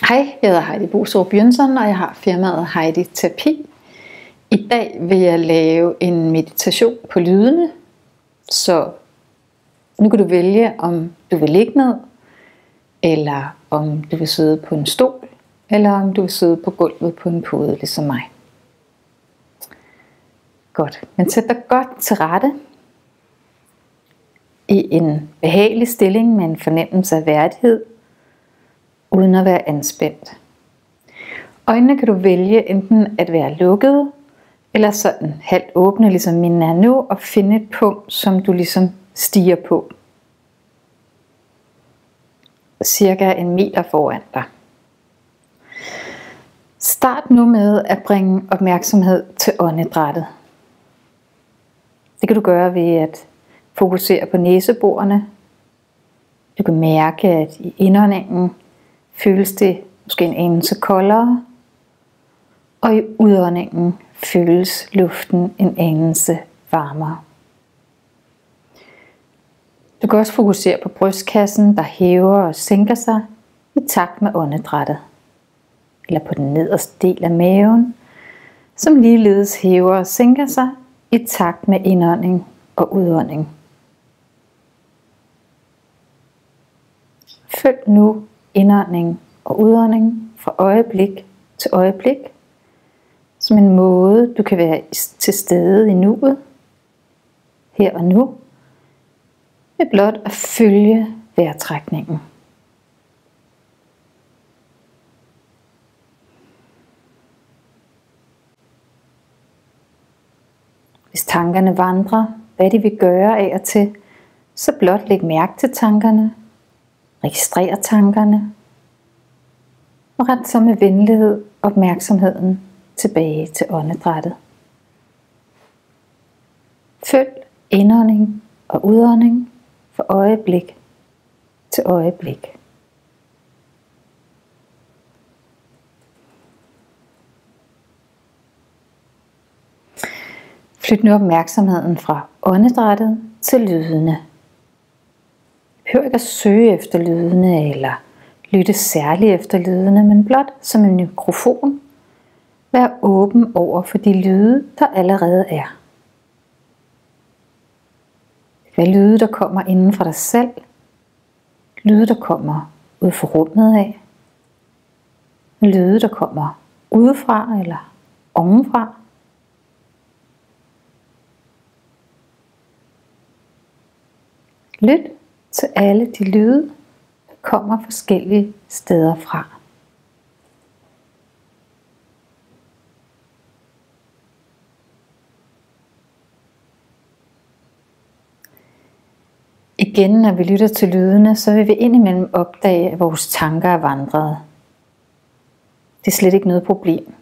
Hej, jeg hedder Heidi Bostrup Jønsson, og jeg har firmaet Heidi Terapi. I dag vil jeg lave en meditation på lydene, så nu kan du vælge, om du vil ligge ned, eller om du vil sidde på en stol, eller om du vil sidde på gulvet på en pude, ligesom mig. Godt, men sæt dig godt til rette i en behagelig stilling med en fornemmelse af værdighed, uden at være anspændt. Øjnene kan du vælge enten at være lukkede, eller sådan halvt åbne, ligesom mine er nu, og finde et punkt, som du ligesom stiger på. Cirka 1 meter foran dig. Start nu med at bringe opmærksomhed til åndedrættet. Det kan du gøre ved at fokusere på næseborene. Du kan mærke, at i indåndingen føles det måske en anelse koldere, og i udåndingen føles luften en anelse varmere. Du kan også fokusere på brystkassen, der hæver og sænker sig i takt med åndedrættet, eller på den nederste del af maven, som ligeledes hæver og sænker sig i takt med indånding og udånding. Følg nu indånding og udånding fra øjeblik til øjeblik, som en måde du kan være til stede i nuet, her og nu, ved blot at følge vejrtrækningen. Hvis tankerne vandrer, hvad de vil gøre af og til, så blot læg mærke til tankerne, registrer tankerne, og ret så med venlighed opmærksomheden tilbage til åndedrættet. Følg indånding og udånding fra øjeblik til øjeblik. Flyt nu opmærksomheden fra åndedrættet til lydene. Du behøver ikke at søge efter lydene eller lytte særligt efter lydene, men blot som en mikrofon. Vær åben over for de lyde, der allerede er. Det kan være lyde, der kommer inden fra dig selv. Lyde, der kommer ud fra rummet af. Lyde, der kommer udefra eller ovenfra. Lyt til alle de lyde, der kommer forskellige steder fra. Igen, når vi lytter til lydene, så vil vi indimellem opdage, at vores tanker er vandret. Det er slet ikke noget problem.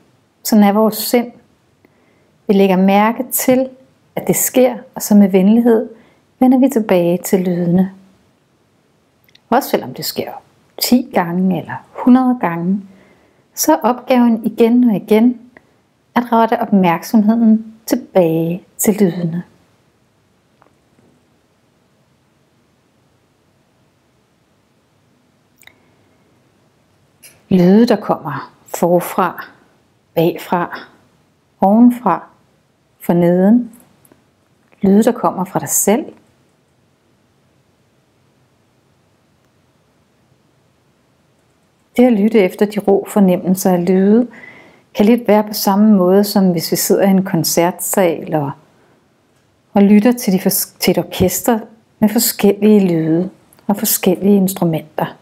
Sådan er vores sind. Vi lægger mærke til, at det sker, og så med venlighed vender vi tilbage til lydene. Også selvom det sker 10 gange eller 100 gange, så er opgaven igen og igen at rette opmærksomheden tilbage til lydene. Lyde, der kommer forfra, bagfra, ovenfra, forneden. Lyde, der kommer fra dig selv. Det at lytte efter de rå fornemmelser af lyde, kan lidt være på samme måde, som hvis vi sidder i en koncertsal og lytter til et orkester med forskellige lyde og forskellige instrumenter.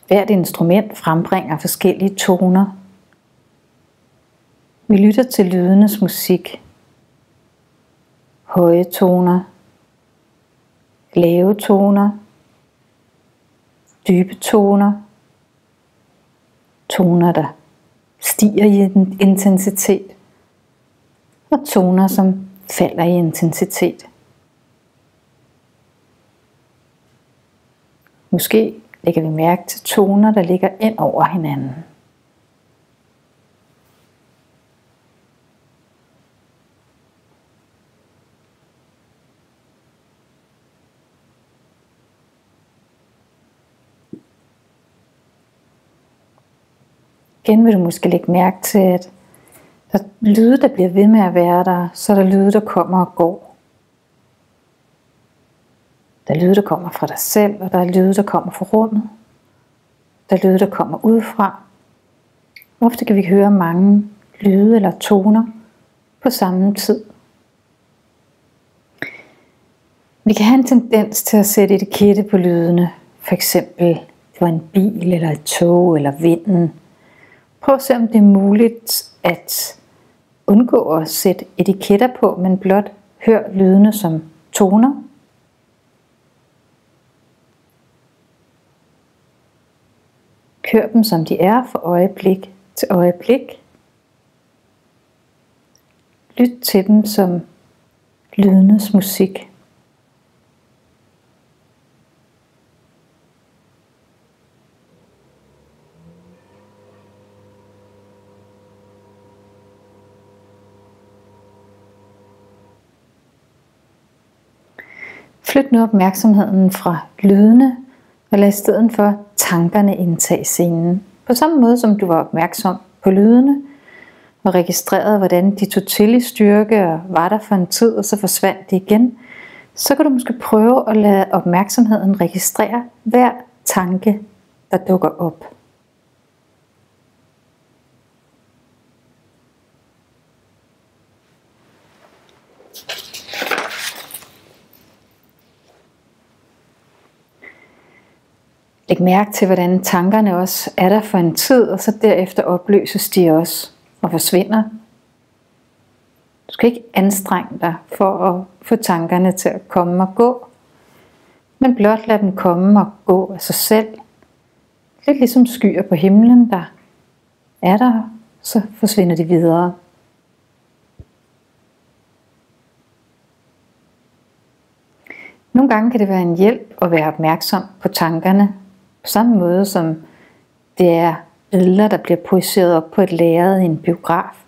Hvert instrument frembringer forskellige toner. Vi lytter til lydenes musik. Høje toner, lave toner, dybe toner, toner der stiger i intensitet, og toner som falder i intensitet. Måske lægger vi mærke til toner, der ligger ind over hinanden. Igen vil du måske lægge mærke til, at der er lyde, der bliver ved med at være der, så er der lyde, der kommer og går. Der er lyde, der kommer fra dig selv, og der er lyde, der kommer fra rummet. Der er lyde, der kommer udefra. Ofte kan vi høre mange lyde eller toner på samme tid. Vi kan have en tendens til at sætte etikette på lydene. For eksempel, det var en bil, eller et tog, eller vinden. Prøv at se, om det er muligt at undgå at sætte etiketter på, men blot hør lydene som toner. Hør dem, som de er fra øjeblik til øjeblik. Lyt til dem som lydenes musik. Flyt nu opmærksomheden fra lydene, og lad i stedet for tankerne indtage scenen. På samme måde som du var opmærksom på lydene, og registrerede, hvordan de tog til i styrke og var der for en tid, og så forsvandt de igen, så kan du måske prøve at lade opmærksomheden registrere hver tanke, der dukker op. Læg mærke til, hvordan tankerne også er der for en tid, og så derefter opløses de også og forsvinder. Du skal ikke anstrenge dig for at få tankerne til at komme og gå, men blot lad dem komme og gå af sig selv. Lidt ligesom skyer på himlen, der er der, så forsvinder de videre. Nogle gange kan det være en hjælp at være opmærksom på tankerne, på samme måde som det er billeder, der bliver projiceret op på et lærred i en biograf.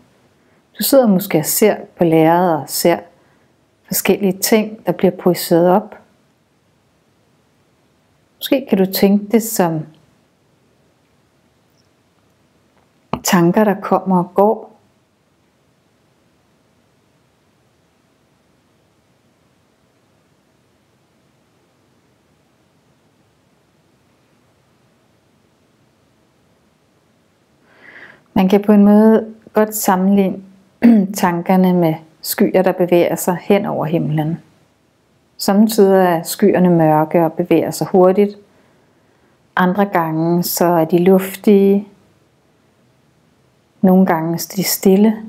Du sidder måske og ser på lærredet og ser forskellige ting, der bliver projiceret op. Måske kan du tænke det som tanker, der kommer og går. Man kan på en måde godt sammenligne tankerne med skyer, der bevæger sig hen over himlen. Samtidig er skyerne mørke og bevæger sig hurtigt. Andre gange så er de luftige. Nogle gange er de stille.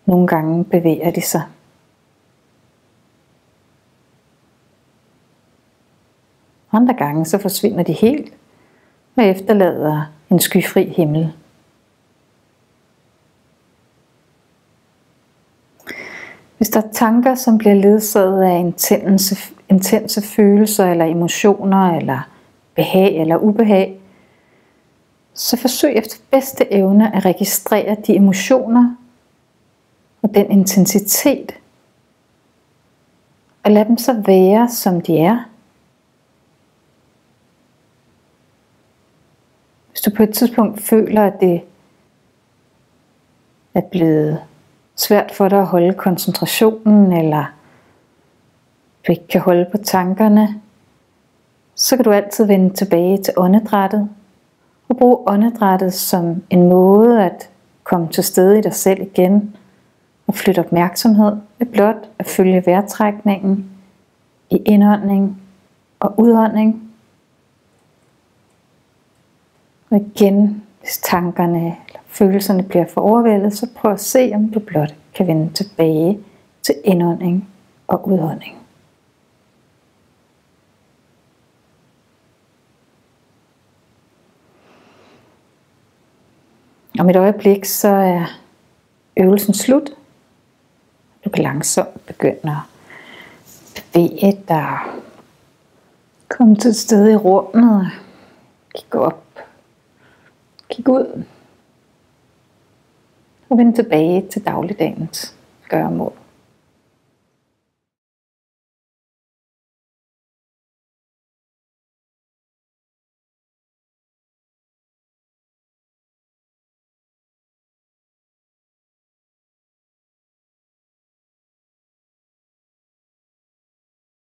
Nogle gange bevæger de sig. Andre gange så forsvinder de helt og efterlader en skyfri himmel. Hvis der er tanker, som bliver ledsaget af intense følelser eller emotioner eller behag eller ubehag, så forsøg efter bedste evne at registrere de emotioner og den intensitet, og lad dem så være, som de er. Hvis du på et tidspunkt føler, at det er blevet svært for dig at holde koncentrationen, eller du ikke kan holde på tankerne, så kan du altid vende tilbage til åndedrættet og bruge åndedrættet som en måde at komme til stede i dig selv igen og flytte opmærksomhed ved blot at følge vejrtrækningen i indånding og udånding. Og igen, hvis tankerne eller følelserne bliver for overvældet, så prøv at se, om du blot kan vende tilbage til indånding og udånding. Om et øjeblik, så er øvelsen slut. Du kan langsomt begynde at bevæge dig. Kom til et sted i rummet. Kig op. Kig ud. Og vend tilbage til dagligdagens gøremål.